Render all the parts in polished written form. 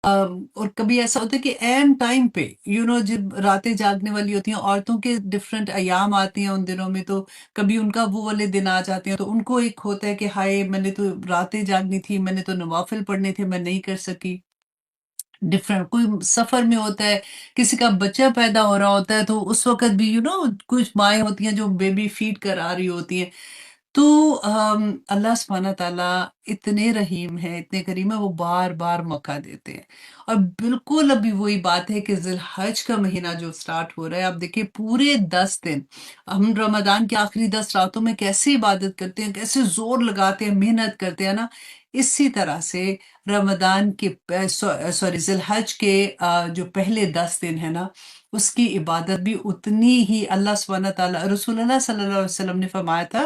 اور کبھی ایسا ہوتا ہے کہ این ٹائم پہ جب راتیں جاگنے والی ہوتی ہیں عورتوں کے ڈفرینٹ ایام آتی ہیں ان دنوں میں، تو کبھی ان کا وہ والے دن آ جاتے ہیں تو ان کو ایک ہوتا ہے کہ ہائے میں نے تو راتیں جاگنی تھی، میں نے تو نوافل پڑھنے تھے، میں نہیں کر سکی۔ ڈفرینٹ کوئی سفر میں ہوتا ہے، کسی کا بچہ پیدا ہو رہا ہوتا ہے، تو اس وقت بھی کچھ مائیں ہوتی ہیں جو بیبی فیڈ کرا رہی ہوتی ہیں۔ تو اللہ سبحانہ تعالیٰ اتنے رحیم ہیں، اتنے کریم ہیں، وہ بار بار موقع دیتے ہیں۔ اور بالکل ابھی وہی بات ہے کہ ذی الحج کا مہینہ جو سٹارٹ ہو رہا ہے، آپ دیکھیں پورے 10 دن ہم رمضان کی آخری 10 راتوں میں کیسے عبادت کرتے ہیں، کیسے زور لگاتے ہیں، محنت کرتے ہیں نا، اسی طرح سے رمضان کے ذی الحج کے جو پہلے 10 دن ہے نا، اس کی عبادت بھی اتنی ہی اللہ سبحانہ تعالیٰ، رسول اللہ صلی اللہ علیہ وسلم نے فرمایا تھا،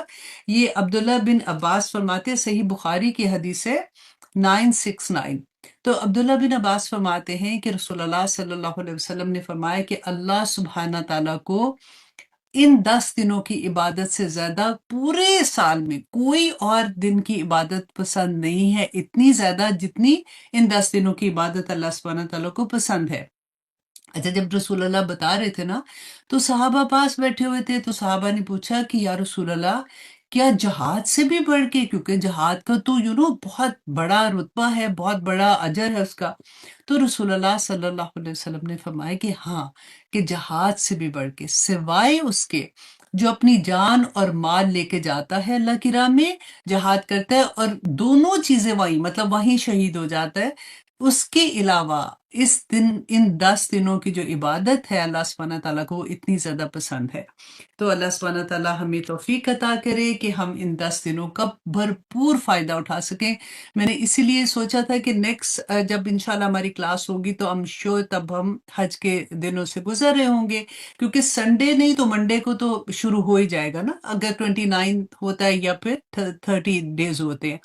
یہ عبداللہ بن عباس فرماتے ہیں، صحیح بخاری کی حدیث ہے 969۔ تو عبداللہ بن عباس فرماتے ہیں کہ رسول اللہ صلی اللہ علیہ وسلم نے فرمایا کہ اللہ سبحانہ تعالیٰ کو ان 10 دنوں کی عبادت سے زیادہ پورے سال میں کوئی اور دن کی عبادت پسند نہیں ہے، اتنی زیادہ جتنی ان 10 دنوں کی عبادت اللہ سبحانہ تعالیٰ کو پسند ہے۔ اچھا، جب رسول اللہ بتا رہے تھے نا، تو صحابہ پاس بیٹھے ہوئے تھے، تو صحابہ نے پوچھا کہ یا رسول اللہ، کیا جہاد سے بھی بڑھ کے، کیونکہ جہاد کا تو بہت بڑا رتبہ ہے، بہت بڑا اجر ہے اس کا، تو رسول اللہ صلی اللہ علیہ وسلم نے فرمایا کہ ہاں، کہ جہاد سے بھی بڑھ کے، سوائے اس کے جو اپنی جان اور مال لے کے جاتا ہے اللہ کی راہ میں، جہاد کرتا ہے اور دونوں چیزیں وہیں، مطلب وہیں شہید ہو جاتا ہے، اس کے علاوہ ان 10 دنوں کی جو عبادت ہے اللہ سبحانہ تعالیٰ کو وہ اتنی زیادہ پسند ہے۔ تو اللہ سبحانہ تعالیٰ ہمیں توفیق عطا کرے کہ ہم ان 10 دنوں کا بھرپور فائدہ اٹھا سکیں۔ میں نے اسی لیے سوچا تھا کہ نیکسٹ جب انشاءاللہ ہماری کلاس ہوگی تو تب ہم حج کے دنوں سے گزر رہے ہوں گے، کیونکہ سنڈے نہیں تو منڈے کو تو شروع ہو ہی جائے گا نا، اگر 29 ہوتا ہے یا پھر 30 ڈیز ہوتے ہیں،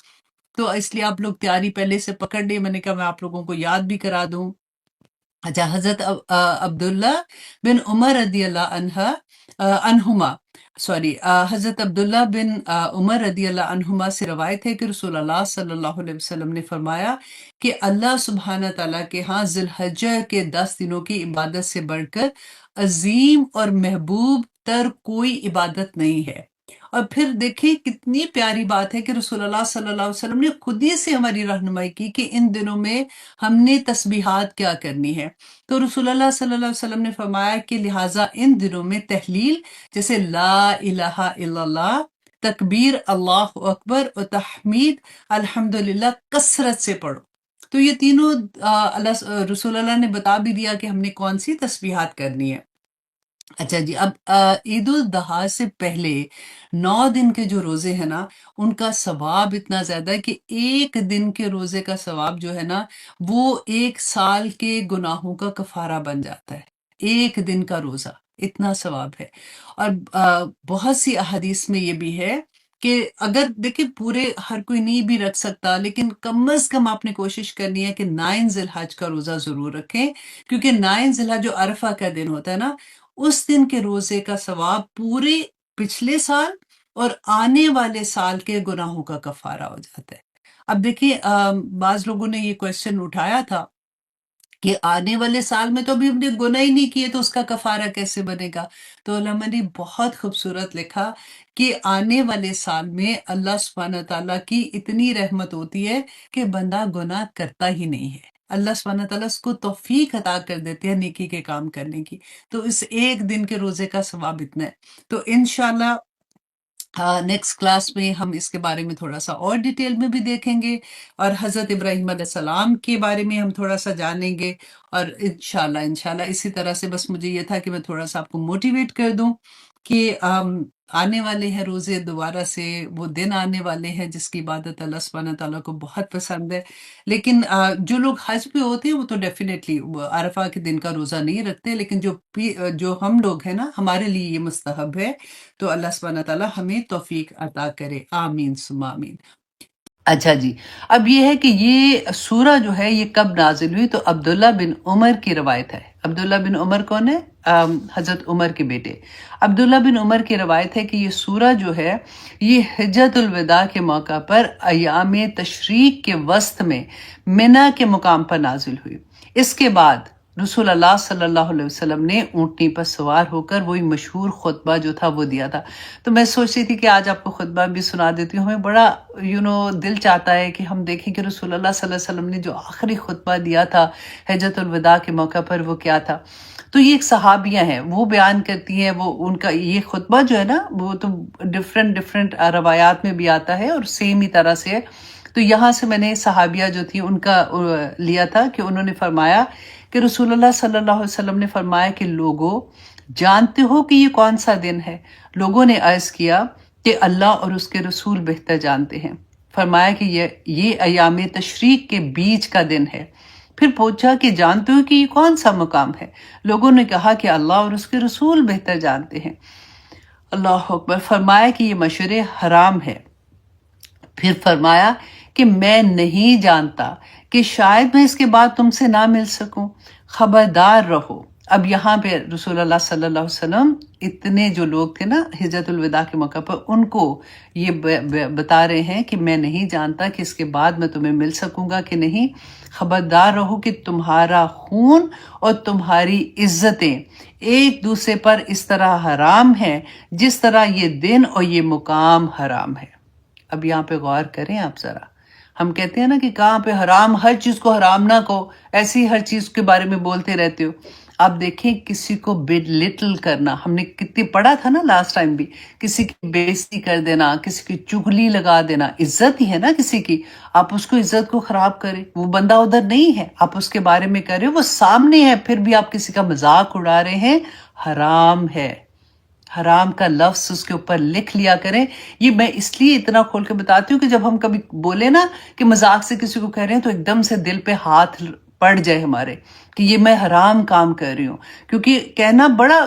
تو اس لیے آپ لوگ تیاری پہلے سے پکڑ لیں۔ میں نے کہا میں آپ لوگوں کو یاد بھی کرا دوں۔ اچھا، حضرت عبداللہ بن عمر رضی اللہ عنہما حضرت عبداللہ بن عمر رضی اللہ عنہما سے روایت ہے کہ رسول اللہ صلی اللہ علیہ وسلم نے فرمایا کہ اللہ سبحانہ تعالیٰ کے ہاں ذی الحجہ کے 10 دنوں کی عبادت سے بڑھ کر عظیم اور محبوب تر کوئی عبادت نہیں ہے۔ اور پھر دیکھیں کتنی پیاری بات ہے کہ رسول اللہ صلی اللہ علیہ وسلم نے خود ہی سے ہماری رہنمائی کی کہ ان دنوں میں ہم نے تسبیحات کیا کرنی ہے۔ تو رسول اللہ صلی اللہ علیہ وسلم نے فرمایا کہ لہٰذا ان دنوں میں تحلیل جیسے لا الہ الا اللہ، تکبیر اللہ اکبر اور تحمید الحمدللہ کثرت سے پڑھو۔ تو یہ تینوں رسول اللہ نے بتا بھی دیا کہ ہم نے کون سی تسبیحات کرنی ہے۔ اچھا جی، اب عید الاضحیٰ سے پہلے 9 دن کے جو روزے ہیں نا، ان کا ثواب اتنا زیادہ ہے کہ ایک دن کے روزے کا ثواب جو ہے نا، وہ 1 سال کے گناہوں کا کفارہ بن جاتا ہے۔ ایک دن کا روزہ اتنا ثواب ہے۔ اور بہت سی احادیث میں یہ بھی ہے کہ اگر دیکھیں پورے ہر کوئی نہیں بھی رکھ سکتا، لیکن کم از کم آپ نے کوشش کرنی ہے کہ 9 ذی الحج کا روزہ ضرور رکھیں، کیونکہ 9 ذی الحج جو عرفہ کا دن ہوتا ہے نا، اس دن کے روزے کا ثواب پورے پچھلے سال اور آنے والے سال کے گناہوں کا کفارہ ہو جاتا ہے۔ اب دیکھیے بعض لوگوں نے یہ کویسچن اٹھایا تھا کہ آنے والے سال میں تو ابھی ہم نے گناہ ہی نہیں کیے تو اس کا کفارہ کیسے بنے گا؟ تو علماء نے بہت خوبصورت لکھا کہ آنے والے سال میں اللہ سبحانہ تعالیٰ کی اتنی رحمت ہوتی ہے کہ بندہ گناہ کرتا ہی نہیں ہے۔ اللہ سبحانہ تعالیٰ اس کو توفیق عطا کر دیتے ہیں نیکی کے کام کرنے کی۔ تو اس ایک دن کے روزے کا ثواب اتنا ہے۔ تو انشاءاللہ نیکسٹ کلاس میں ہم اس کے بارے میں تھوڑا سا اور ڈیٹیل میں بھی دیکھیں گے، اور حضرت ابراہیم علیہ السلام کے بارے میں ہم تھوڑا سا جانیں گے، اور انشاءاللہ اسی طرح سے بس مجھے یہ تھا کہ میں تھوڑا سا آپ کو موٹیویٹ کر دوں کہ آنے والے ہیں روزے، دوبارہ سے وہ دن آنے والے ہیں جس کی عبادت اللہ سبحانہ تعالیٰ کو بہت پسند ہے۔ لیکن جو لوگ حج پہ ہوتے ہیں وہ تو ڈیفینیٹلی عرفہ کے دن کا روزہ نہیں رکھتے، لیکن جو ہم لوگ ہیں نا، ہمارے لیے یہ مستحب ہے۔ تو اللہ سبحانہ تعالیٰ ہمیں توفیق عطا کرے، آمین ثم آمین۔ اچھا جی، اب یہ ہے کہ یہ سورہ جو ہے یہ کب نازل ہوئی، تو عبداللہ بن عمر کی روایت ہے۔ عبداللہ بن عمر کون ہے؟ حضرت عمر کے بیٹے۔ عبداللہ بن عمر کی روایت ہے کہ یہ سورہ جو ہے یہ حجۃ الوداع کے موقع پر ایام تشریق کے وسط میں منی کے مقام پر نازل ہوئی۔ اس کے بعد رسول اللہ صلی اللہ علیہ وسلم نے اونٹنی پر سوار ہو کر وہی مشہور خطبہ جو تھا وہ دیا تھا۔ تو میں سوچ رہی تھی کہ آج آپ کو خطبہ بھی سنا دیتی ہوں۔ ہمیں بڑا دل چاہتا ہے کہ ہم دیکھیں کہ رسول اللہ صلی اللہ علیہ وسلم نے جو آخری خطبہ دیا تھا حجۃ الوداع کے موقع پر وہ کیا تھا۔ تو یہ ایک صحابیہ ہیں، وہ بیان کرتی ہیں، وہ ان کا یہ خطبہ جو ہے نا وہ تو ڈفرینٹ روایات میں بھی آتا ہے اور سیم ہی طرح سے ہے۔ تو یہاں سے میں نے صحابیہ جو تھی ان کا لیا تھا کہ انہوں نے فرمایا کہ رسول اللہ صلی اللہ علیہ وسلم نے فرمایا کہ لوگوں جانتے ہو کہ یہ کون سا دن ہے؟ لوگوں نے عرض کیا کہ اللہ اور اس کے رسول بہتر جانتے ہیں۔ فرمایا کہ یہ ایام تشریق کے بیچ کا دن ہے۔ پھر پوچھا کہ جانتے ہو کہ یہ کون سا مقام ہے؟ لوگوں نے کہا کہ اللہ اور اس کے رسول بہتر جانتے ہیں۔ اللہ اکبر۔ فرمایا کہ یہ مشعر حرام ہے۔ پھر فرمایا کہ میں نہیں جانتا کہ شاید میں اس کے بعد تم سے نہ مل سکوں، خبردار رہو۔ اب یہاں پہ رسول اللہ صلی اللہ علیہ وسلم اتنے جو لوگ تھے نا حجۃ الوداع کے موقع پر ان کو یہ بتا رہے ہیں کہ میں نہیں جانتا کہ اس کے بعد میں تمہیں مل سکوں گا کہ نہیں، خبردار رہو کہ تمہارا خون اور تمہاری عزتیں ایک دوسرے پر اس طرح حرام ہیں جس طرح یہ دن اور یہ مقام حرام ہے۔ اب یہاں پہ غور کریں آپ ذرا، ہم کہتے ہیں نا کہ کہاں پہ حرام، ہر چیز کو حرام نہ کہو، ایسی ہر چیز کے بارے میں بولتے رہتے ہو۔ آپ دیکھیں کسی کو لٹل کرنا، ہم نے کتنی پڑھا تھا نا لاسٹ ٹائم بھی، کسی کی بےعزتی کر دینا، کسی کی چغلی لگا دینا، عزت ہی ہے نا کسی کی، آپ اس کو عزت کو خراب کریں، وہ بندہ ادھر نہیں ہے، آپ اس کے بارے میں کر رہے ہو، وہ سامنے ہے، پھر بھی آپ کسی کا مذاق اڑا رہے ہیں، حرام ہے۔ حرام کا لفظ اس کے اوپر لکھ لیا کریں۔ یہ میں اس لیے اتنا کھول کے بتاتی ہوں کہ جب ہم کبھی بولے نا کہ مذاق سے کسی کو کہہ رہے ہیں تو ایک دم سے دل پہ ہاتھ پڑ جائے ہمارے کہ یہ میں حرام کام کر رہی ہوں، کیونکہ کہنا بڑا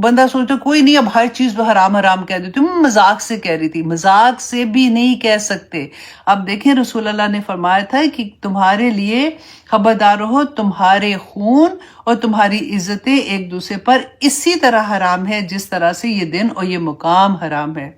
بندہ سوچتا کوئی نہیں، اب ہر چیز پہ حرام حرام کہہ دیتی ہوں، مذاق سے کہہ رہی تھی، مذاق سے بھی نہیں کہہ سکتے۔ اب دیکھیں رسول اللہ نے فرمایا تھا کہ تمہارے لیے خبردار رہو، تمہارے خون اور تمہاری عزتیں ایک دوسرے پر اسی طرح حرام ہے جس طرح سے یہ دن اور یہ مقام حرام ہے،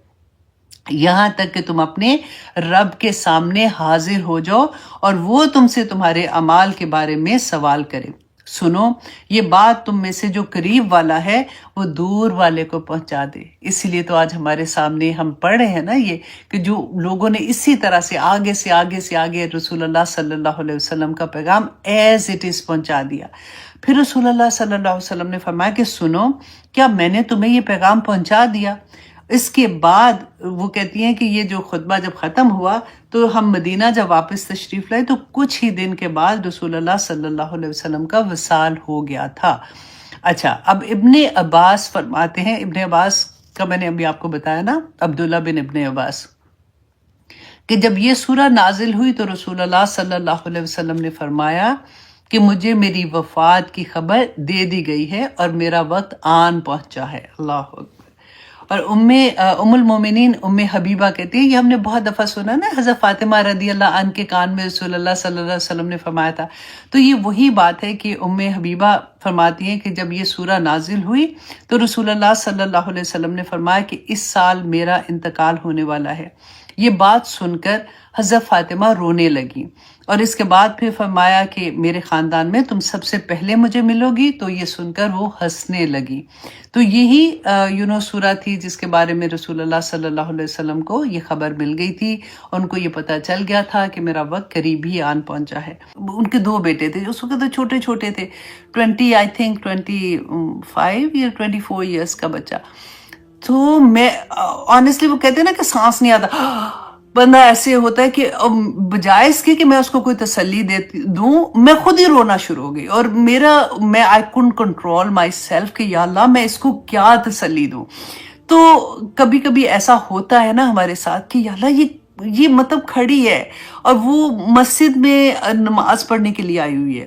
یہاں تک کہ تم اپنے رب کے سامنے حاضر ہو جاؤ اور وہ تم سے تمہارے اعمال کے بارے میں سوال کرے۔ سنو، یہ بات تم میں سے جو قریب والا ہے وہ دور والے کو پہنچا دے۔ اسی لیے تو آج ہمارے سامنے ہم پڑھ رہے ہیں نا یہ کہ جو لوگوں نے اسی طرح سے آگے رسول اللہ صلی اللہ علیہ وسلم کا پیغام ایز اٹ از پہنچا دیا۔ پھر رسول اللہ صلی اللہ علیہ وسلم نے فرمایا کہ سنو، کیا میں نے تمہیں یہ پیغام پہنچا دیا؟ اس کے بعد وہ کہتی ہیں کہ یہ جو خطبہ جب ختم ہوا تو ہم مدینہ جب واپس تشریف لائے تو کچھ ہی دن کے بعد رسول اللہ صلی اللہ علیہ وسلم کا وصال ہو گیا تھا۔ اچھا، اب ابن عباس فرماتے ہیں، ابن عباس کا میں نے ابھی آپ کو بتایا نا، عبداللہ بن ابن عباس، کہ جب یہ سورہ نازل ہوئی تو رسول اللہ صلی اللہ علیہ وسلم نے فرمایا کہ مجھے میری وفات کی خبر دے دی گئی ہے اور میرا وقت آن پہنچا ہے۔ اللہ اکبر۔ اور ام المومنین ام حبیبہ کہتی ہے، یہ ہم نے بہت دفعہ سنا نا، حضرت فاطمہ رضی اللہ عنہ کے کان میں رسول اللہ صلی اللہ علیہ وسلم نے فرمایا تھا، تو یہ وہی بات ہے کہ ام حبیبہ فرماتی ہیں کہ جب یہ سورہ نازل ہوئی تو رسول اللہ صلی اللہ علیہ وسلم نے فرمایا کہ اس سال میرا انتقال ہونے والا ہے۔ یہ بات سن کر حضرت فاطمہ رونے لگی اور اس کے بعد پھر فرمایا کہ میرے خاندان میں تم سب سے پہلے مجھے ملو گی، تو یہ سن کر وہ ہنسنے لگی۔ تو یہی سورہ تھی جس کے بارے میں رسول اللہ صلی اللہ علیہ وسلم کو یہ خبر مل گئی تھی، ان کو یہ پتہ چل گیا تھا کہ میرا وقت قریب ہی آن پہنچا ہے۔ ان کے 2 بیٹے تھے، اس وقت تو چھوٹے چھوٹے تھے، 25 یا 24 ایئرس کا بچہ۔ تو میں آنیسٹلی وہ کہتے ہیں نا کہ سانس نہیں آتا، بندہ ایسے ہوتا ہے کہ بجائے اس کے کہ میں اس کو کوئی تسلی دوں، میں خود ہی رونا شروع ہو گئی، اور میں آئی کونٹ کنٹرول مائی سیلف کہ یا اللہ میں اس کو کیا تسلی دوں۔ تو کبھی کبھی ایسا ہوتا ہے نا ہمارے ساتھ کہ یا اللہ یہ مطلب کھڑی ہے اور وہ مسجد میں نماز پڑھنے کے لیے آئی ہوئی ہے،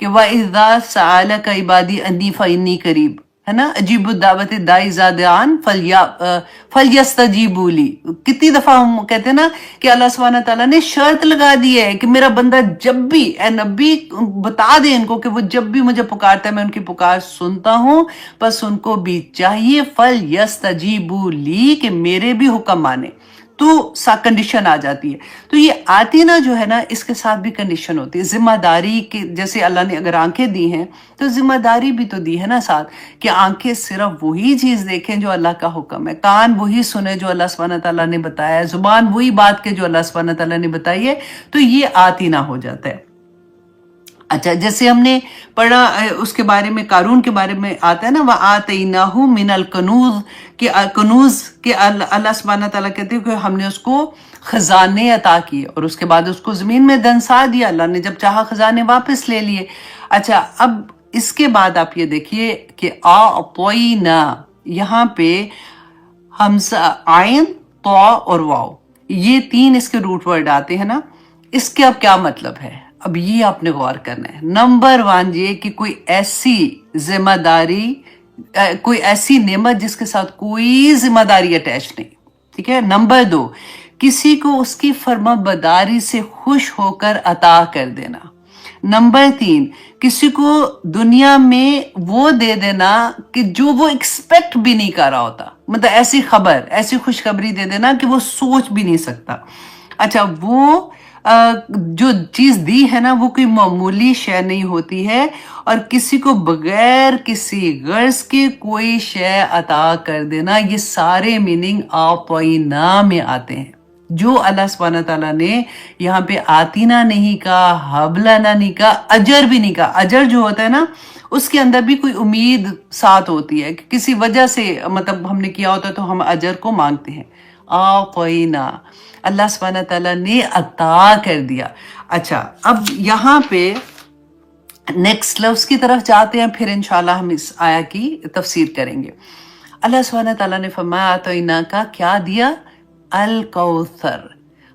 کہ وَإِذَا سَأَلَكَ عِبَادِي أَنِّي فَإِنِّي قَرِيبٌ، ہے نا، اجیب الدعوت داعی اذا دعان فلیستجیبوا لی. کتنی دفعہ ہم کہتے ہیں نا کہ اللہ سبحانہ تعالیٰ نے شرط لگا دی ہے کہ میرا بندہ جب بھی، اے نبی بتا دیں ان کو کہ وہ جب بھی مجھے پکارتا ہے میں ان کی پکار سنتا ہوں، بس ان کو بھی چاہیے فلیستجیبوا لی کہ میرے بھی حکم مانے. تو کنڈیشن آ جاتی ہے. تو یہ آتینا جو ہے نا اس کے ساتھ بھی کنڈیشن ہوتی ہے. ذمہ داری کی، جیسے اللہ نے اگر آنکھیں دی ہیں تو ذمہ داری بھی تو دی ہے نا ساتھ، کہ آنکھیں صرف وہی چیز دیکھیں جو اللہ کا حکم ہے، کان وہی سنیں جو اللہ سبحانہ تعالیٰ نے بتایا ہے، زبان وہی بات کے جو اللہ سبحانہ تعالیٰ نے بتائی ہے. تو یہ آتینا ہو جاتا ہے. اچھا، جیسے ہم نے پڑھا اس کے بارے میں، قارون کے بارے میں آتا ہے نا وَآتَيْنَاهُ مِنَ الْكُنُوزِ، کہ کنوز کہ اللہ سبحانہ تعالیٰ کہتے ہیں کہ ہم نے اس کو خزانے عطا کیے، اور اس کے بعد اس کو زمین میں دنسا دیا. اللہ نے جب چاہا خزانے واپس لے لیے. اچھا، اب اس کے بعد آپ یہ دیکھیے کہ اعطینا، یہاں پہ حمزہ، عین، طا اور واو، یہ تین اس کے روٹ ورڈ آتے ہیں نا. اس کے اب کیا مطلب ہے؟ اب یہ آپ نے غور کرنا ہے. نمبر 1 یہ کہ کوئی ایسی ذمہ داری، کوئی ایسی نعمت جس کے ساتھ کوئی ذمہ داری اٹیچ نہیں، ٹھیک ہے. نمبر 2، کسی کو اس کی فرما برداری سے خوش ہو کر عطا کر دینا. نمبر 3، کسی کو دنیا میں وہ دے دینا کہ جو وہ ایکسپیکٹ بھی نہیں کر رہا ہوتا، مطلب ایسی خبر، ایسی خوشخبری دے دینا کہ وہ سوچ بھی نہیں سکتا. اچھا، وہ جو چیز دی ہے نا وہ کوئی معمولی شے نہیں ہوتی ہے، اور کسی کو بغیر کسی غرض کے کوئی شے عطا کر دینا، یہ سارے میننگ اعطینا میں آتے ہیں. جو اللہ سبحانہ تعالیٰ نے یہاں پہ آتینا نہیں کہا، حبلنا نہیں کہا، اجر بھی نہیں کہا. اجر جو ہوتا ہے نا اس کے اندر بھی کوئی امید ساتھ ہوتی ہے کہ کسی وجہ سے، مطلب ہم نے کیا ہوتا ہے تو ہم اجر کو مانگتے ہیں. اعطینا، اللہ سبحانہ تعالیٰ نے عطا کر دیا. اچھا، اب یہاں پہ نیکسٹ لفظ کی طرف جاتے ہیں، پھر انشاءاللہ ہم اس آیا کی تفسیر کریں گے. اللہ سبحانہ تعالیٰ نے فرمایا اعطینا کا کیا دیا؟ الکوثر،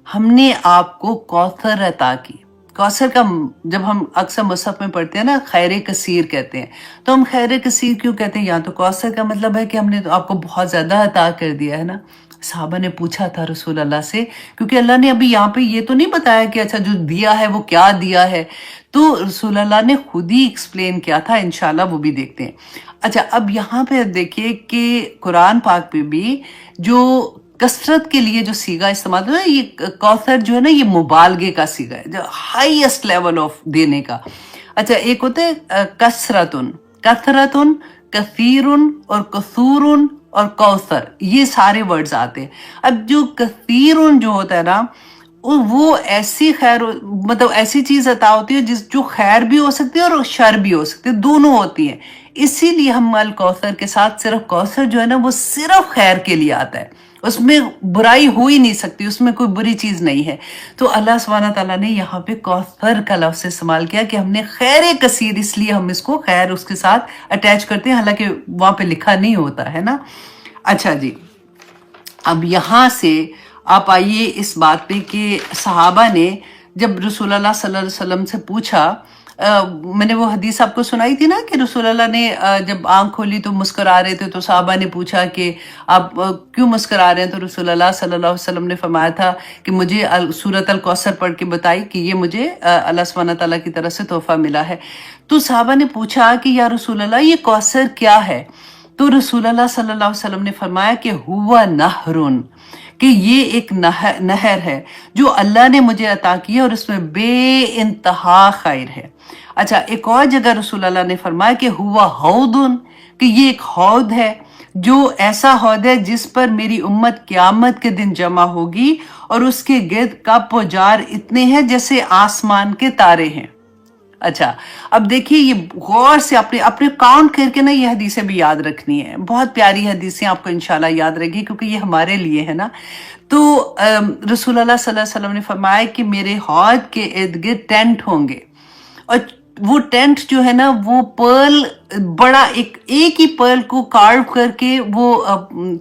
ہم نے آپ کو کوثر عطا کی. کوثر کا جب ہم اکثر مصحف میں پڑھتے ہیں نا خیر کثیر کہتے ہیں، تو ہم خیر کثیر کیوں کہتے ہیں؟ یہاں تو کوثر کا مطلب ہے کہ ہم نے تو آپ کو بہت زیادہ عطا کر دیا ہے نا. صحابہ نے پوچھا تھا رسول اللہ سے، کیونکہ اللہ نے ابھی یہاں پہ یہ تو نہیں بتایا کہ اچھا جو دیا ہے وہ کیا دیا ہے، تو رسول اللہ نے خود ہی ایکسپلین کیا تھا. انشاءاللہ وہ بھی دیکھتے ہیں. اچھا، اب یہاں پہ دیکھیے کہ قرآن پاک پہ بھی جو کثرت کے لیے جو سیگا استعمال ہوتا ہے، یہ کوثر جو ہے نا یہ مبالغے کا سیگا ہے، جو ہائیسٹ لیول آف دینے کا. اچھا، ایک ہوتا ہے کثرتن، کثرتن، کثیرن اور کثورن اور کوثر، یہ سارے ورڈز آتے ہیں. اب جو کثیرن جو ہوتا ہے نا وہ ایسی خیر، مطلب ایسی چیز عطا ہوتی ہے جو خیر بھی ہو سکتی ہے اور شر بھی ہو سکتی ہے، دونوں ہوتی ہیں. اسی لیے ہم الکوثر کے ساتھ صرف کوثر جو ہے نا وہ صرف خیر کے لیے آتا ہے، اس میں برائی ہو ہی نہیں سکتی، اس میں کوئی بری چیز نہیں ہے. تو اللہ سبحانہ تعالیٰ نے یہاں پہ کوثر کا لفظ استعمال کیا کہ ہم نے خیر کثیر، اس لیے ہم اس کو خیر اس کے ساتھ اٹیچ کرتے ہیں، حالانکہ وہاں پہ لکھا نہیں ہوتا ہے نا. اچھا جی، اب یہاں سے آپ آئیے اس بات پہ کہ صحابہ نے جب رسول اللہ صلی اللہ علیہ وسلم سے پوچھا، میں نے وہ حدیث آپ کو سنائی تھی نا کہ رسول اللہ نے جب آنکھ کھولی تو مسکرا رہے تھے، تو صحابہ نے پوچھا کہ آپ کیوں مسکرا رہے ہیں؟ تو رسول اللہ صلی اللہ علیہ وسلم نے فرمایا تھا کہ مجھے سورۃ الکوثر پڑھ کے بتائی کہ یہ مجھے اللہ سبحانہ تعالیٰ کی طرف سے تحفہ ملا ہے. تو صحابہ نے پوچھا کہ یا رسول اللہ یہ کوثر کیا ہے؟ تو رسول اللہ صلی اللہ علیہ وسلم نے فرمایا کہ ہوا نہرن، کہ یہ ایک نہر ہے جو اللہ نے مجھے عطا کی ہے اور اس میں بے انتہا خیر ہے. اچھا، ایک اور جگہ رسول اللہ نے فرمایا کہ ہوا حوضن، کہ یہ ایک حوض ہے جو ایسا حوض ہے جس پر میری امت قیامت کے دن جمع ہوگی، اور اس کے گرد کپ و جار اتنے ہیں جیسے آسمان کے تارے ہیں. اچھا، اب دیکھیے یہ غور سے اپنے کاؤنٹ کر کے نا یہ حدیثیں بھی یاد رکھنی ہے. بہت پیاری حدیثیں آپ کو انشاءاللہ یاد رہے گی کیونکہ یہ ہمارے لیے ہے نا. تو رسول اللہ صلی اللہ علیہ وسلم نے فرمایا کہ میرے حوض کے ارد گرد ٹینٹ ہوں گے، اور وہ ٹینٹ جو ہے نا وہ پرل، بڑا ایک ہی پرل کو کارو کر کے وہ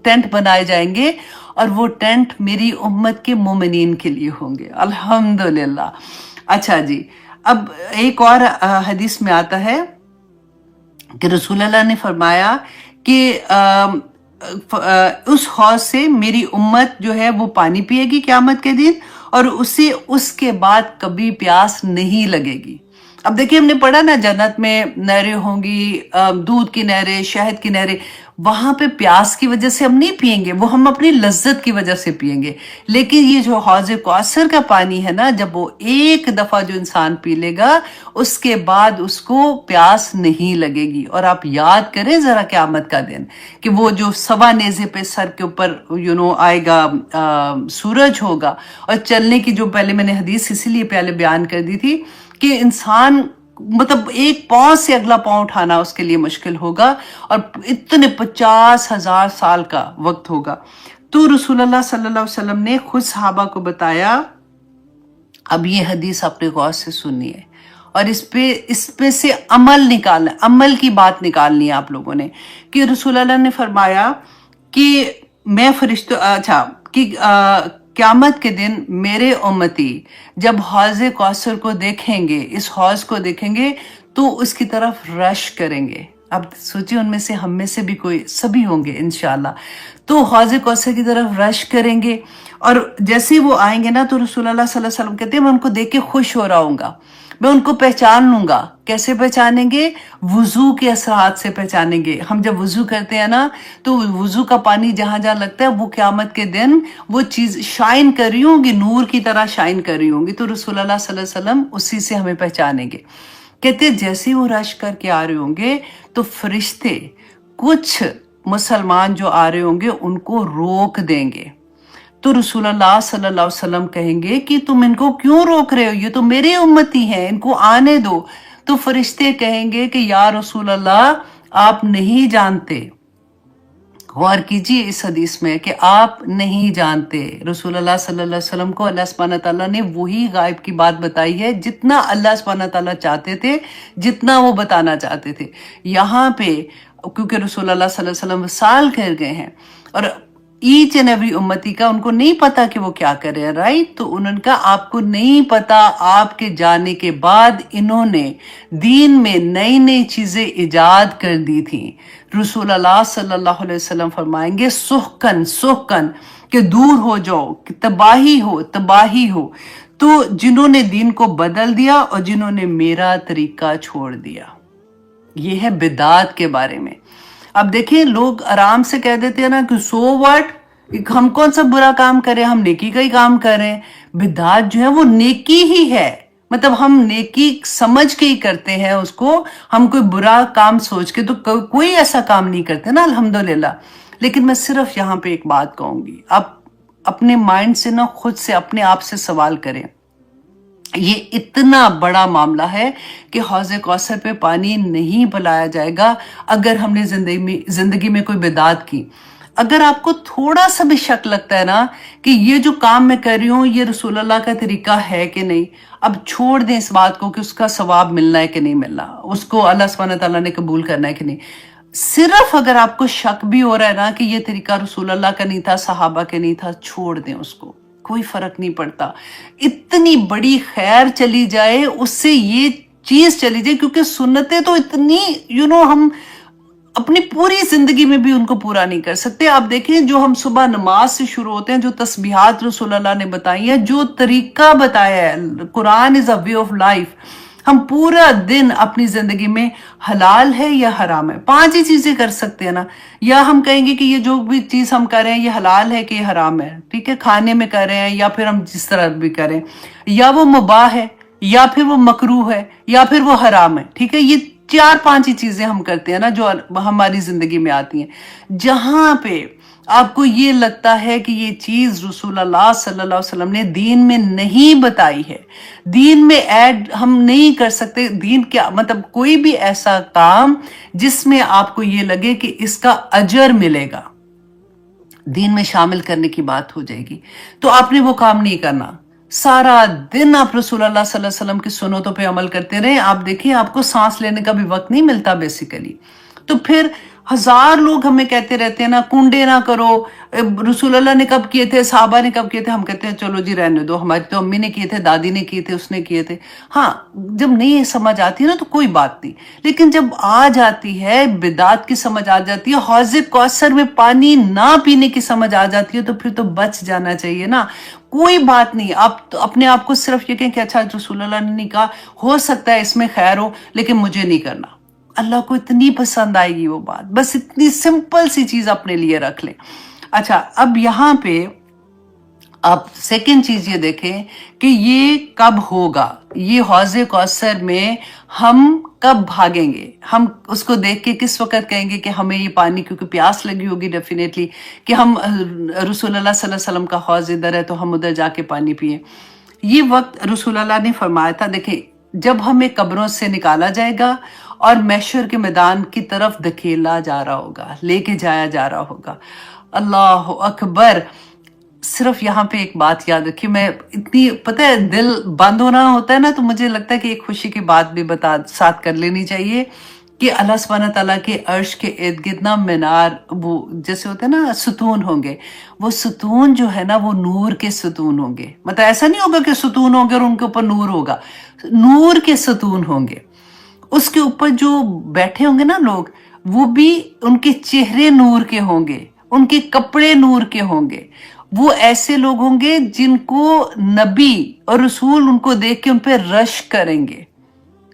ٹینٹ بنائے جائیں گے، اور وہ ٹینٹ میری امت کے مومنین کے لیے ہوں گے. الحمدللہ. اچھا جی، اب ایک اور حدیث میں آتا ہے کہ رسول اللہ نے فرمایا کہ اس حوض سے میری امت جو ہے وہ پانی پیے گی قیامت کے دن، اور اسے اس کے بعد کبھی پیاس نہیں لگے گی۔ اب دیکھیں ہم نے پڑھا نا جنت میں نہریں ہوں گی، دودھ کی نہریں، شہد کی نہریں، وہاں پہ پیاس کی وجہ سے ہم نہیں پئیں گے، وہ ہم اپنی لذت کی وجہ سے پئیں گے۔ لیکن یہ جو حوض کوثر کا پانی ہے نا، جب وہ ایک دفعہ جو انسان پی لے گا اس کے بعد اس کو پیاس نہیں لگے گی۔ اور آپ یاد کریں ذرا قیامت کا دن کہ وہ جو سوا نیزے پہ سر کے اوپر آئے گا، سورج ہوگا، اور چلنے کی جو پہلے میں نے حدیث اسی لیے پہلے بیان کر دی تھی کہ انسان مطلب ایک پاؤں سے اگلا پاؤں اٹھانا اس کے لیے مشکل ہوگا، اور اتنے 50,000 سال کا وقت ہوگا۔ تو رسول اللہ صلی اللہ علیہ وسلم نے خود صحابہ کو بتایا، اب یہ حدیث اپنے غور سے سنی ہے اور اس پہ سے عمل نکالنا، عمل کی بات نکالنی ہے آپ لوگوں نے، کہ رسول اللہ نے فرمایا کہ میں قیامت کے دن میرے امتی جب حوض کوثر کو دیکھیں گے، اس حوض کو دیکھیں گے تو اس کی طرف رش کریں گے۔ اب سوچیں ان میں سے ہم میں سے بھی کوئی سبھی ہوں گے انشاءاللہ، تو حوض کوثر کی طرف رش کریں گے، اور جیسے وہ آئیں گے نا تو رسول اللہ صلی اللہ علیہ وسلم کہتے ہیں میں ان کو دیکھ کے خوش ہو رہا ہوں گا، میں ان کو پہچان لوں گا۔ کیسے پہچانیں گے؟ وضو کے اثرات سے پہچانیں گے۔ ہم جب وضو کرتے ہیں نا تو وضو کا پانی جہاں جہاں لگتا ہے وہ قیامت کے دن وہ چیز شائن کر رہی ہوں گی، نور کی طرح شائن کر رہی ہوں گی، تو رسول اللہ صلی اللہ علیہ وسلم اسی سے ہمیں پہچانیں گے۔ کہتے جیسے وہ رش کر کے آ رہے ہوں گے تو فرشتے کچھ مسلمان جو آ رہے ہوں گے ان کو روک دیں گے، تو رسول اللہ صلی اللہ علیہ وسلم کہیں گے کہ تم ان کو کیوں روک رہے ہو، یہ تو میرے امتی ہیں، ان کو آنے دو۔ تو فرشتے کہیں گے کہ یا رسول اللہ آپ نہیں جانتے، غور کیجئے اس حدیث میں کہ آپ نہیں جانتے۔ رسول اللہ صلی اللہ علیہ وسلم کو اللہ سبحانہ تعالیٰ نے وہی غائب کی بات بتائی ہے جتنا اللہ سبحانہ تعالیٰ چاہتے تھے، جتنا وہ بتانا چاہتے تھے۔ یہاں پہ کیونکہ رسول اللہ صلی اللہ علیہ وسلم وصال کر گئے ہیں اور ایچ اینڈ ایوری امتی کا ان کو نہیں پتا کہ وہ کیا کرے ہیں، رائٹ؟ تو انہوں نے کہا آپ کو نہیں پتا، آپ کے جانے کے بعد انہوں نے دین میں نئی نئی چیزیں ایجاد کر دی تھیں۔ رسول اللہ صلی اللہ علیہ وسلم فرمائیں گے سحقن سحقن، کہ دور ہو جاؤ، کہ تباہی ہو تباہی ہو۔ تو جنہوں نے دین کو بدل دیا اور جنہوں نے میرا طریقہ چھوڑ دیا، یہ ہے بدعات کے بارے میں۔ اب دیکھیں لوگ آرام سے کہہ دیتے ہیں نا کہ سو واٹ، ہم کون سا برا کام کریں، ہم نیکی کا ہی کام کریں۔ بدعات جو ہے وہ نیکی ہی ہے، مطلب ہم نیکی سمجھ کے ہی کرتے ہیں اس کو، ہم کوئی برا کام سوچ کے تو کوئی ایسا کام نہیں کرتے نا الحمدللہ۔ لیکن میں صرف یہاں پہ ایک بات کہوں گی، آپ اپنے مائنڈ سے نا خود سے اپنے آپ سے سوال کریں، یہ اتنا بڑا معاملہ ہے کہ حوض کوثر پہ پانی نہیں پلایا جائے گا اگر ہم نے زندگی میں کوئی بدعت کی۔ اگر آپ کو تھوڑا سا بھی شک لگتا ہے نا کہ یہ جو کام میں کر رہی ہوں یہ رسول اللہ کا طریقہ ہے کہ نہیں، اب چھوڑ دیں اس بات کو کہ اس کا ثواب ملنا ہے کہ نہیں ملنا، اس کو اللہ سبحانہ تعالیٰ نے قبول کرنا ہے کہ نہیں۔ صرف اگر آپ کو شک بھی ہو رہا ہے نا کہ یہ طریقہ رسول اللہ کا نہیں تھا، صحابہ کے نہیں تھا، چھوڑ دیں اس کو، کوئی فرق نہیں پڑتا۔ اتنی بڑی خیر چلی جائے اس سے یہ چیز چلی جائے، کیونکہ سنتیں تو اتنی ہم اپنی پوری زندگی میں بھی ان کو پورا نہیں کر سکتے۔ آپ دیکھیں جو ہم صبح نماز سے شروع ہوتے ہیں، جو تسبیحات رسول اللہ نے بتائی ہیں، جو طریقہ بتایا ہے، قرآن از اے وے آف لائف، ہم پورا دن اپنی زندگی میں حلال ہے یا حرام ہے، 5 ہی چیزیں کر سکتے ہیں نا، یا ہم کہیں گے کہ یہ جو بھی چیز ہم کر رہے ہیں یہ حلال ہے کہ یہ حرام ہے، ٹھیک ہے، کھانے میں کر رہے ہیں یا پھر ہم جس طرح بھی کریں، یا وہ مباح ہے یا پھر وہ مکروہ ہے یا پھر وہ حرام ہے، ٹھیک ہے، یہ 4-5 ہی چیزیں ہم کرتے ہیں نا جو ہماری زندگی میں آتی ہیں۔ جہاں پہ آپ کو یہ لگتا ہے کہ یہ چیز رسول اللہ صلی اللہ علیہ وسلم نے دین میں نہیں بتائی ہے، دین میں ایڈ ہم نہیں کر سکتے، دین کیا مطلب کوئی بھی ایسا کام جس میں آپ کو یہ لگے کہ اس کا اجر ملے گا، دین میں شامل کرنے کی بات ہو جائے گی، تو آپ نے وہ کام نہیں کرنا۔ سارا دن آپ رسول اللہ صلی اللہ علیہ وسلم کی سنتوں پہ عمل کرتے رہے، آپ دیکھیں آپ کو سانس لینے کا بھی وقت نہیں ملتا بیسیکلی۔ تو پھر ہزار لوگ ہمیں کہتے رہتے ہیں نا کنڈے نہ کرو، رسول اللہ نے کب کیے تھے، صحابہ نے کب کیے تھے، ہم کہتے ہیں چلو جی رہنے دو، ہماری تو امی نے کیے تھے، دادی نے کیے تھے، اس نے کیے تھے. ہاں جب نہیں سمجھ آتی نا تو کوئی بات نہیں، لیکن جب آ جاتی ہے بدعت کی سمجھ آ جاتی ہے، حوض کوثر میں پانی نہ پینے کی سمجھ آ جاتی ہے، تو پھر تو بچ جانا چاہیے نا. کوئی بات نہیں، آپ اپنے آپ کو صرف یہ کہیں کہ اچھا رسول اللہ نے نہیں کہا، ہو سکتا ہے اس میں خیر ہو لیکن مجھے نہیں کرنا. اللہ کو اتنی پسند آئے گی وہ بات، بس اتنی سمپل سی چیز اپنے لیے رکھ لیں. اچھا اب یہاں پہ آپ سیکنڈ چیز یہ دیکھیں کہ یہ کب ہوگا، یہ حوض کوثر میں ہم کب بھاگیں گے، ہم اس کو دیکھ کے کس وقت کہیں گے کہ ہمیں یہ پانی، کیونکہ پیاس لگی ہوگی ڈیفینیٹلی، کہ ہم رسول اللہ صلی اللہ علیہ وسلم کا حوض ادھر ہے تو ہم ادھر جا کے پانی پئیں. یہ وقت رسول اللہ نے فرمایا تھا. دیکھیں جب ہمیں قبروں سے نکالا جائے گا اور محشر کے میدان کی طرف دھکیلا جا رہا ہوگا، لے کے جایا جا رہا ہوگا. اللہ اکبر. صرف یہاں پہ ایک بات یاد رکھیے، میں اتنی پتہ ہے دل بند ہونا ہوتا ہے نا تو مجھے لگتا ہے کہ ایک خوشی کی بات بھی ساتھ کر لینی چاہیے کہ اللہ سبحانہ تعالیٰ کے عرش کے ارد گرد نا مینار، وہ جیسے ہوتے ہیں نا ستون ہوں گے، وہ ستون جو ہے نا وہ نور کے ستون ہوں گے. مطلب ایسا نہیں ہوگا کہ ستون ہوں گے اور ان کے اوپر نور ہوگا، نور کے ستون ہوں گے. اس کے اوپر جو بیٹھے ہوں گے نا لوگ، وہ بھی ان کے چہرے نور کے ہوں گے، ان کے کپڑے نور کے ہوں گے. وہ ایسے لوگ ہوں گے جن کو نبی اور رسول ان کو دیکھ کے ان پہ رشک کریں گے.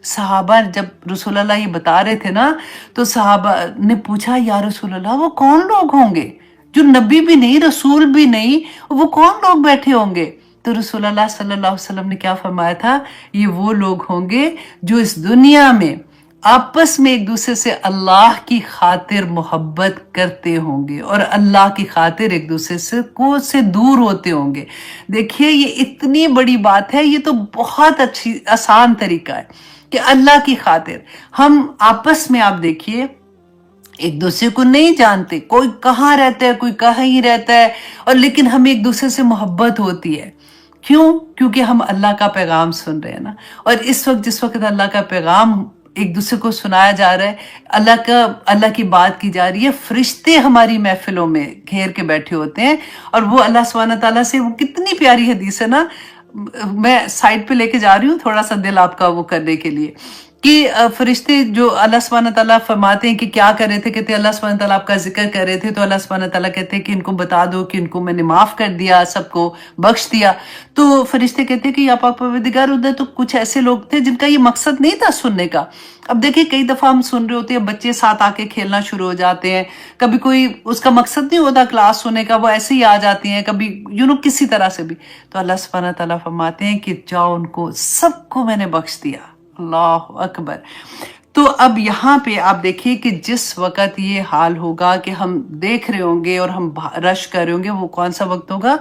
صحابہ جب رسول اللہ یہ بتا رہے تھے نا تو صحابہ نے پوچھا یا رسول اللہ وہ کون لوگ ہوں گے جو نبی بھی نہیں رسول بھی نہیں، وہ کون لوگ بیٹھے ہوں گے؟ تو رسول اللہ صلی اللہ علیہ وسلم نے کیا فرمایا تھا؟ یہ وہ لوگ ہوں گے جو اس دنیا میں آپس میں ایک دوسرے سے اللہ کی خاطر محبت کرتے ہوں گے اور اللہ کی خاطر ایک دوسرے سے دور ہوتے ہوں گے. دیکھیے یہ اتنی بڑی بات ہے، یہ تو بہت اچھی آسان طریقہ ہے کہ اللہ کی خاطر ہم آپس میں، آپ دیکھیے ایک دوسرے کو نہیں جانتے، کوئی کہاں رہتا ہے کوئی کہیں رہتا ہے، اور لیکن ہمیں ایک دوسرے سے محبت ہوتی ہے. کیوں؟ کیونکہ ہم اللہ کا پیغام سن رہے ہیں نا. اور اس وقت جس وقت اللہ کا پیغام ایک دوسرے کو سنایا جا رہا ہے، اللہ کی بات کی جا رہی ہے، فرشتے ہماری محفلوں میں گھیر کے بیٹھے ہوتے ہیں. اور وہ اللہ سبحانہ تعالیٰ سے، وہ کتنی پیاری حدیث ہے نا، میں سائٹ پہ لے کے جا رہی ہوں تھوڑا سا دل آپ کا وہ کرنے کے لیے، کہ فرشتے جو اللہ سبحانہ تعالیٰ فرماتے ہیں کہ کیا کر رہے تھے، کہتے ہیں اللہ سبحانہ تعالیٰ آپ کا ذکر کر رہے تھے، تو اللہ سبحانہ تعالیٰ کہتے ہیں کہ ان کو بتا دو کہ ان کو میں نے معاف کر دیا، سب کو بخش دیا. تو فرشتے کہتے ہیں کہ یا پاک پروردگار، ادھر تو کچھ ایسے لوگ تھے جن کا یہ مقصد نہیں تھا سننے کا. اب دیکھیں کئی دفعہ ہم سن رہے ہوتے ہیں، بچے ساتھ آ کے کھیلنا شروع ہو جاتے ہیں، کبھی کوئی اس کا مقصد نہیں ہوتا کلاس سننے کا، وہ ایسے ہی آ جاتی ہیں، کبھی کسی طرح سے بھی. تو اللہ سبحانہ تعالیٰ فرماتے ہیں کہ جاؤ ان کو سب کو میں نے بخش دیا. اللہ اکبر. تو اب یہاں پہ آپ دیکھیے کہ جس وقت یہ حال ہوگا کہ ہم دیکھ رہے ہوں گے اور ہم رش کر رہے ہوں گے، وہ کون سا وقت ہوگا؟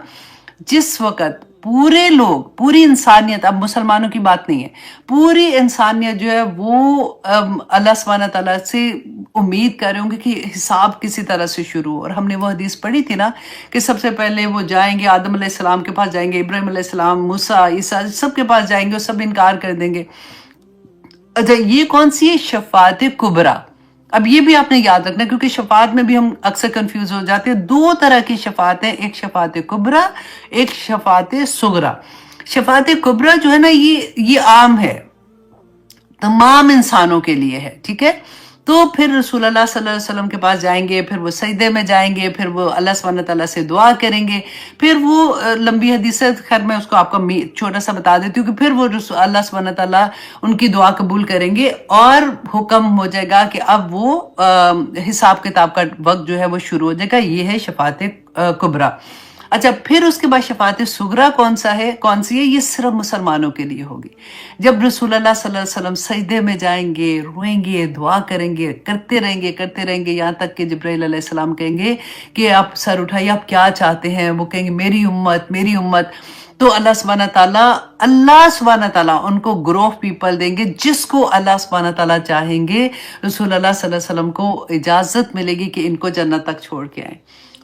جس وقت پورے لوگ، پوری انسانیت، اب مسلمانوں کی بات نہیں ہے، پوری انسانیت جو ہے وہ اللہ سبحانہ تعالیٰ سے امید کر رہے ہوں گے کہ حساب کسی طرح سے شروع ہو. اور ہم نے وہ حدیث پڑھی تھی نا کہ سب سے پہلے وہ جائیں گے آدم علیہ السلام کے پاس، جائیں گے ابراہیم علیہ السلام، موسیٰ، عیسیٰ، سب کے پاس جائیں گے اور سب انکار کر دیں گے. اچھا یہ کون سی ہے؟ شفاعت کبریٰ. اب یہ بھی آپ نے یاد رکھنا کیونکہ شفاعت میں بھی ہم اکثر کنفیوز ہو جاتے ہیں. دو طرح کی شفاعت ہیں، ایک شفاعت کبریٰ، ایک شفاعت صغریٰ. شفاعت کبریٰ جو ہے نا یہ عام ہے، تمام انسانوں کے لیے ہے، ٹھیک ہے. تو پھر رسول اللہ صلی اللہ علیہ وسلم کے پاس جائیں گے، پھر وہ سجدے میں جائیں گے، پھر وہ اللہ سبحانہ تعالیٰ سے دعا کریں گے، پھر وہ لمبی حدیث ہے، خیر میں اس کو آپ کو چھوٹا سا بتا دیتی ہوں کہ پھر وہ اللہ سبحانہ تعالیٰ ان کی دعا قبول کریں گے اور حکم ہو جائے گا کہ اب وہ حساب کتاب کا وقت جو ہے وہ شروع ہو جائے گا. یہ ہے شفاعت کبریٰ. اچھا پھر اس کے بعد شفاعت صغریٰ کون سی ہے؟ یہ صرف مسلمانوں کے لیے ہوگی. جب رسول اللہ صلی اللہ علیہ وسلم سجدے میں جائیں گے، روئیں گے، دعا کریں گے، کرتے رہیں گے یہاں تک کہ جبرائیل علیہ السلام کہیں گے کہ آپ سر اٹھائیے، آپ کیا چاہتے ہیں؟ وہ کہیں گے میری امت، میری امت. تو اللہ سبحانہ تعالیٰ ان کو گروہ پیپل دیں گے جس کو اللہ سبحانہ تعالیٰ چاہیں گے. رسول اللہ صلی اللہ علیہ وسلم کو اجازت ملے گی کہ ان کو جنت تک چھوڑ کے آئیں.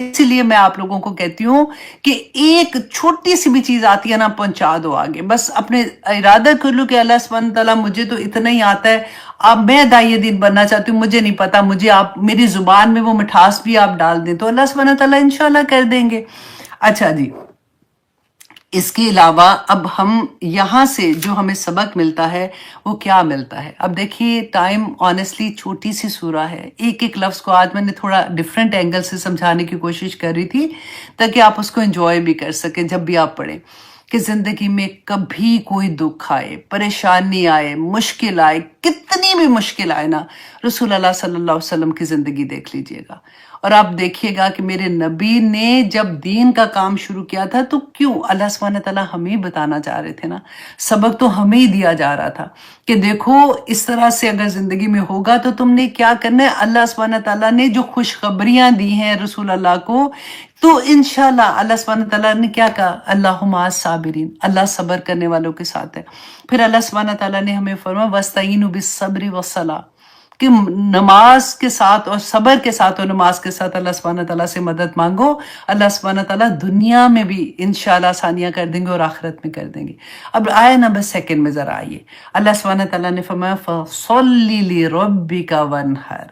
اسی لیے میں آپ لوگوں کو کہتی ہوں کہ ایک چھوٹی سی بھی چیز آتی ہے نا، پہنچا دو آگے. بس اپنے ارادہ کر لو کہ اللہ سبحانہ تعالیٰ مجھے تو اتنا ہی آتا ہے، اب میں داعیہ دین بننا چاہتی ہوں، مجھے نہیں پتا، مجھے آپ میری زبان میں وہ مٹھاس بھی آپ ڈال دیں تو اللہ سبحانہ تعالیٰ انشاءاللہ کر دیں گے. اچھا جی، اس کے علاوہ اب ہم یہاں سے جو ہمیں سبق ملتا ہے وہ کیا ملتا ہے. اب دیکھیے ٹائم آنیسٹلی چھوٹی سی سورہ ہے، ایک ایک لفظ کو آج میں نے تھوڑا ڈیفرنٹ اینگل سے سمجھانے کی کوشش کر رہی تھی تاکہ آپ اس کو انجوائے بھی کر سکیں جب بھی آپ پڑھیں. کہ زندگی میں کبھی کوئی دکھ آئے، پریشانی آئے، مشکل آئے، کتنی بھی مشکل آئے نا، رسول اللہ صلی اللہ علیہ وسلم کی زندگی دیکھ لیجئے گا اور آپ دیکھیے گا کہ میرے نبی نے جب دین کا کام شروع کیا تھا تو کیوں اللہ سبحانہ تعالیٰ ہمیں بتانا چاہ رہے تھے نا، سبق تو ہمیں ہی دیا جا رہا تھا کہ دیکھو اس طرح سے اگر زندگی میں ہوگا تو تم نے کیا کرنا ہے. اللہ سبحانہ تعالیٰ نے جو خوشخبریاں دی ہیں رسول اللہ کو، تو انشاءاللہ اللہ سبحانہ تعالیٰ نے کیا کہا، اللہ مع الصابرین، اللہ صبر کرنے والوں کے ساتھ ہے. پھر اللہ سبحانہ تعالیٰ نے ہمیں فرمایا وَاسْتَعِینُوا بِالصَّبْرِ وَالصَّلَاۃِ، کہ نماز کے ساتھ اور صبر کے ساتھ اور نماز کے ساتھ اللہ سبحانہ تعالیٰ سے مدد مانگو. اللہ سبحانہ تعالیٰ دنیا میں بھی انشاءاللہ آسانیاں کر دیں گے اور آخرت میں کر دیں گے. اب آیہ نمبر 2 میں ذرا آئیے. اللہ سبحانہ تعالیٰ نے فرمایا فَصَلِّ لِرَبِّكَ وَانْحَرْ.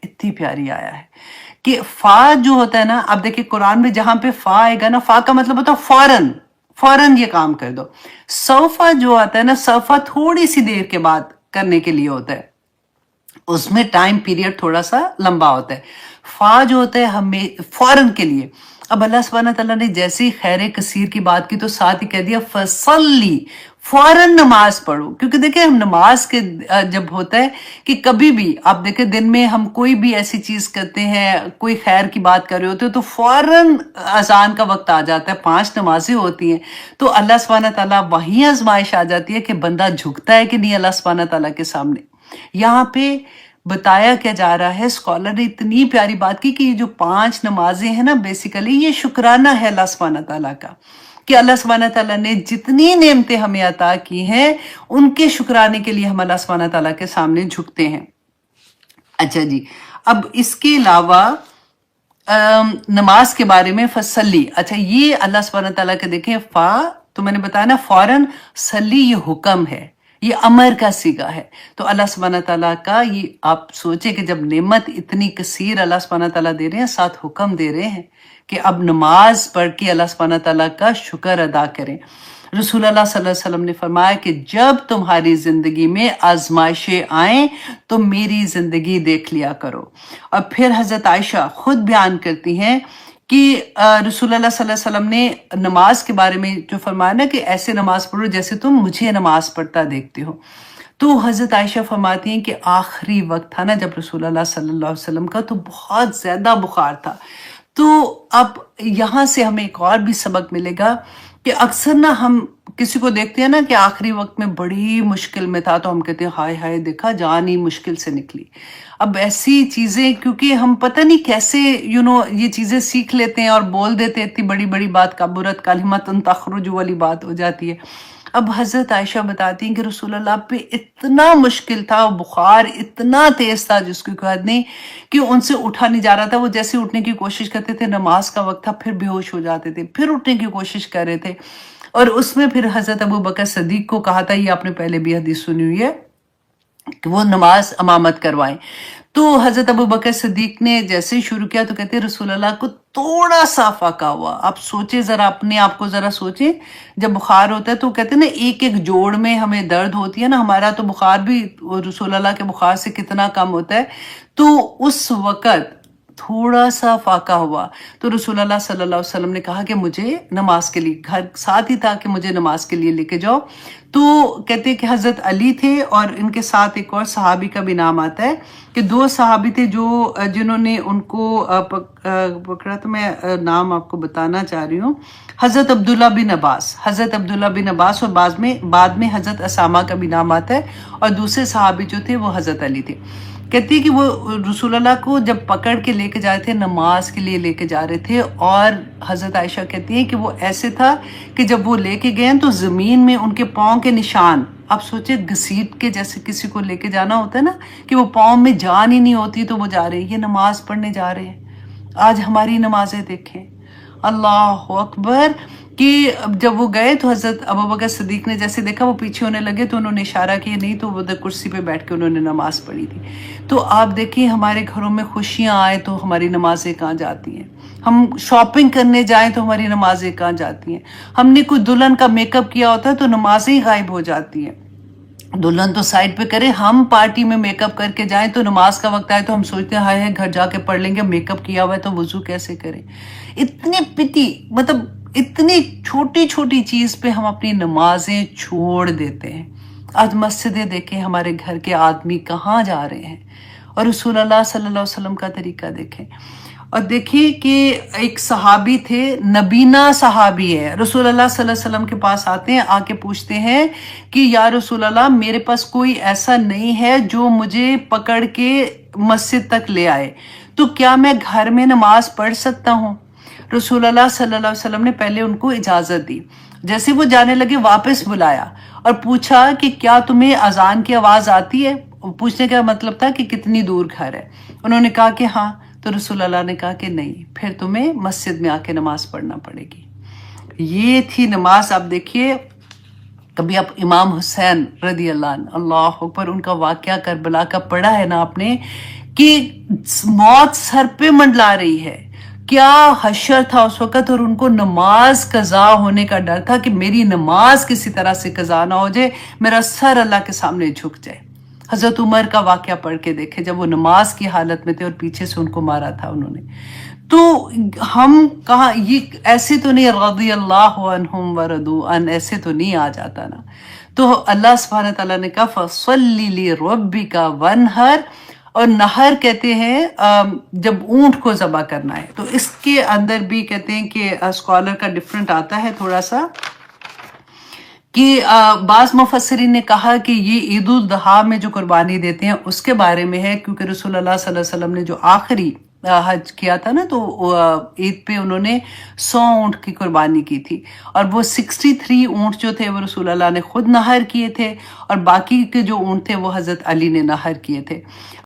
اتنی پیاری آیا ہے کہ فا جو ہوتا ہے نا، اب دیکھیں قرآن میں جہاں پہ فا آئے گا نا، فا کا مطلب ہوتا ہے فوراً، فوراً یہ کام کر دو. سوفا جو آتا ہے نا، سوفا تھوڑی سی دیر کے بعد کرنے کے لیے ہوتا ہے، اس میں ٹائم پیریڈ تھوڑا سا لمبا ہوتا ہے. فا جو ہوتا ہے ہمیں فوراً کے لیے. اب اللہ سبحانہ تعالیٰ نے جیسے ہی خیر کثیر کی بات کی تو ساتھ ہی کہہ دیا فصلی، فوراً نماز پڑھو. کیونکہ دیکھیں ہم نماز کے جب ہوتا ہے کہ کبھی بھی آپ دیکھیں دن میں ہم کوئی بھی ایسی چیز کرتے ہیں، کوئی خیر کی بات کر رہے ہوتے ہیں تو فوراً اذان کا وقت آ جاتا ہے، 5 نمازیں ہوتی ہیں تو اللہ سبحانہ تعالیٰ وہیں آزمائش آ جاتی ہے کہ بندہ جھکتا ہے کہ نہیں اللہ سبحانہ تعالیٰ کے سامنے. یہاں پہ بتایا کیا جا رہا ہے، اسکالر نے اتنی پیاری بات کی کہ یہ جو 5 نمازیں ہیں نا، بیسیکلی یہ شکرانہ ہے اللہ سبحانہ تعالیٰ کا کہ اللہ سبحانہ تعالیٰ نے جتنی نعمتیں ہمیں عطا کی ہیں ان کے شکرانے کے لیے ہم اللہ سبحانہ تعالیٰ کے سامنے جھکتے ہیں. اچھا جی، اب اس کے علاوہ نماز کے بارے میں فصلی. اچھا یہ اللہ سبحانہ تعالیٰ کے دیکھیں فا تو میں نے بتایا نا فوراً، صلی یہ حکم ہے، یہ امر کا صیغہ ہے. تو اللہ سبحانہ تعالیٰ کا یہ آپ سوچیں کہ جب نعمت اتنی کثیر اللہ سبحانہ تعالیٰ دے رہے ہیں، ساتھ حکم دے رہے ہیں کہ اب نماز پڑھ کے اللہ سبحانہ تعالیٰ کا شکر ادا کریں. رسول اللہ صلی اللہ علیہ وسلم نے فرمایا کہ جب تمہاری زندگی میں آزمائشیں آئیں تو میری زندگی دیکھ لیا کرو. اور پھر حضرت عائشہ خود بیان کرتی ہیں کہ رسول اللہ صلی اللہ علیہ وسلم نے نماز کے بارے میں جو فرمایا نا کہ ایسے نماز پڑھو جیسے تم مجھے نماز پڑھتا دیکھتے ہو. تو حضرت عائشہ فرماتی ہیں کہ آخری وقت تھا نا جب رسول اللہ صلی اللہ علیہ وسلم کا تو بہت زیادہ بخار تھا. تو اب یہاں سے ہمیں ایک اور بھی سبق ملے گا کہ اکثر نا ہم کسی کو دیکھتے ہیں نا کہ آخری وقت میں بڑی مشکل میں تھا تو ہم کہتے ہیں ہائے ہائے دیکھا جان ہی مشکل سے نکلی. اب ایسی چیزیں کیونکہ ہم پتہ نہیں کیسے یہ چیزیں سیکھ لیتے ہیں اور بول دیتے ہیں، اتنی بڑی بڑی بات کبرت کلمۃ تخرج والی بات ہو جاتی ہے. اب حضرت عائشہ بتاتی ہیں کہ رسول اللہ پہ اتنا مشکل تھا، بخار اتنا تیز تھا جس کی کوئی حد نہیں، کہ ان سے اٹھا نہیں جا رہا تھا. وہ جیسے اٹھنے کی کوشش کرتے تھے، نماز کا وقت تھا، پھر بے ہوش ہو جاتے تھے، پھر اٹھنے کی کوشش کر رہے تھے. اور اس میں پھر حضرت ابو بکر صدیق کو کہا تھا، یہ آپ نے پہلے بھی حدیث سنی ہوئی ہے، کہ وہ نماز امامت کروائیں. تو حضرت ابو بکر صدیق نے جیسے ہی شروع کیا تو کہتے ہیں رسول اللہ کو تھوڑا سا فاقہ ہوا. آپ سوچیں ذرا، اپنے آپ کو ذرا سوچیں، جب بخار ہوتا ہے تو کہتے ہیں نا ایک ایک جوڑ میں ہمیں درد ہوتی ہے نا، ہمارا تو بخار بھی رسول اللہ کے بخار سے کتنا کم ہوتا ہے. تو اس وقت تھوڑا سا فاقہ ہوا تو رسول اللہ صلی اللہ علیہ وسلم نے کہا کہ مجھے نماز کے لیے، گھر ساتھ ہی تھا کہ مجھے نماز کے لیے لے کے جاؤ. تو کہتے ہیں کہ حضرت علی تھے اور ان کے ساتھ ایک اور صحابی کا بھی نام آتا ہے کہ 2 صحابی تھے جنہوں نے ان کو پکڑا. تو میں نام آپ کو بتانا چاہ رہی ہوں. حضرت عبداللہ بن عباس، حضرت عبداللہ بن عباس، اور بعد میں حضرت اسامہ کا بھی نام آتا ہے. اور دوسرے صحابی جو تھے وہ حضرت علی تھے. کہتی ہے کہ وہ رسول اللہ کو جب پکڑ کے لے کے جا رہے تھے، نماز کے لیے لے کے جا رہے تھے. اور حضرت عائشہ کہتی ہیں کہ وہ ایسے تھا کہ جب وہ لے کے گئے تو زمین میں ان کے پاؤں کے نشان، آپ سوچیں گھسیٹ کے جیسے کسی کو لے کے جانا ہوتا ہے نا، کہ وہ پاؤں میں جان ہی نہیں ہوتی تو وہ جا رہے ہیں، یہ نماز پڑھنے جا رہے ہیں. آج ہماری نمازیں دیکھیں، اللہ اکبر، کہ جب وہ گئے تو حضرت ابوبکر صدیق نے جیسے دیکھا وہ پیچھے ہونے لگے تو انہوں نے اشارہ کیا نہیں، تو وہ ادھر کرسی پہ بیٹھ کے انہوں نے نماز پڑھی تھی۔ تو آپ دیکھیں ہمارے گھروں میں خوشیاں آئیں تو ہماری نمازیں کہاں جاتی ہیں، ہم شاپنگ کرنے جائیں تو ہماری نمازیں کہاں جاتی ہیں، ہم نے کوئی دلہن کا میک اپ کیا ہوتا ہے تو نمازیں ہی غائب ہو جاتی ہیں۔ دلہن تو سائڈ پہ کرے، ہم پارٹی میں میک اپ کر کے جائیں تو نماز کا وقت آئے تو ہم سوچتے ہیں ہائے گھر جا کے پڑھ لیں گے، میک اپ کیا ہوا ہے تو وضو کیسے کریں۔ اتنی پتی، مطلب اتنی چھوٹی چھوٹی چیز پہ ہم اپنی نمازیں چھوڑ دیتے ہیں۔ آج مسجدیں دیکھیں، ہمارے گھر کے آدمی کہاں جا رہے ہیں، اور رسول اللہ صلی اللہ علیہ وسلم کا طریقہ دیکھیں۔ اور دیکھیے کہ ایک صحابی تھے، نبینا صحابی ہے، رسول اللہ صلی اللہ علیہ وسلم کے پاس آتے ہیں، آ کے پوچھتے ہیں کہ یا رسول اللہ میرے پاس کوئی ایسا نہیں ہے جو مجھے پکڑ کے مسجد تک لے آئے، تو کیا میں گھر میں نماز پڑھ سکتا ہوں؟ رسول اللہ صلی اللہ علیہ وسلم نے پہلے ان کو اجازت دی، جیسے وہ جانے لگے واپس بلایا اور پوچھا کہ کیا تمہیں اذان کی آواز آتی ہے؟ پوچھنے کا مطلب تھا کہ کتنی دور گھر ہے، انہوں نے کہا کہ ہاں، تو رسول اللہ نے کہا کہ نہیں، پھر تمہیں مسجد میں آ کے نماز پڑھنا پڑے گی۔ یہ تھی نماز۔ آپ دیکھیے کبھی آپ امام حسین رضی اللہ عنہ، اللہ اکبر، ان کا واقعہ کربلا کا پڑھا ہے نا آپ نے، کہ موت سر پہ منڈلا رہی ہے، کیا حشر تھا اس وقت، اور ان کو نماز قضا ہونے کا ڈر تھا کہ میری نماز کسی طرح سے قضا نہ ہو جائے، میرا سر اللہ کے سامنے جھک جائے۔ حضرت عمر کا واقعہ پڑھ کے دیکھے، جب وہ نماز کی حالت میں تھے اور پیچھے سے ان کو مارا تھا انہوں نے۔ تو ہم کہاں، یہ ایسے تو نہیں رضی اللہ عنہم ورضوا عنہ، ایسے تو نہیں آ جاتا نا۔ تو اللہ سبحانہ تعالیٰ نے کہا فَصَلِّ لِرَبِّكَ وَانْحَرْ، اور نہر کہتے ہیں جب اونٹ کو ذبح کرنا ہے، تو اس کے اندر بھی کہتے ہیں کہ اسکالر کا ڈفرنٹ آتا ہے تھوڑا سا، کہ بعض مفسرین نے کہا کہ یہ عید الاضحیٰ میں جو قربانی دیتے ہیں اس کے بارے میں ہے، کیونکہ رسول اللہ صلی اللہ علیہ وسلم نے جو آخری حج کیا تھا نا، تو عید پہ انہوں نے 100 اونٹ کی قربانی کی تھی، اور وہ 63 اونٹ جو تھے وہ رسول اللہ نے خود نہر کیے تھے، اور باقی کے جو اونٹ تھے وہ حضرت علی نے نہر کیے تھے۔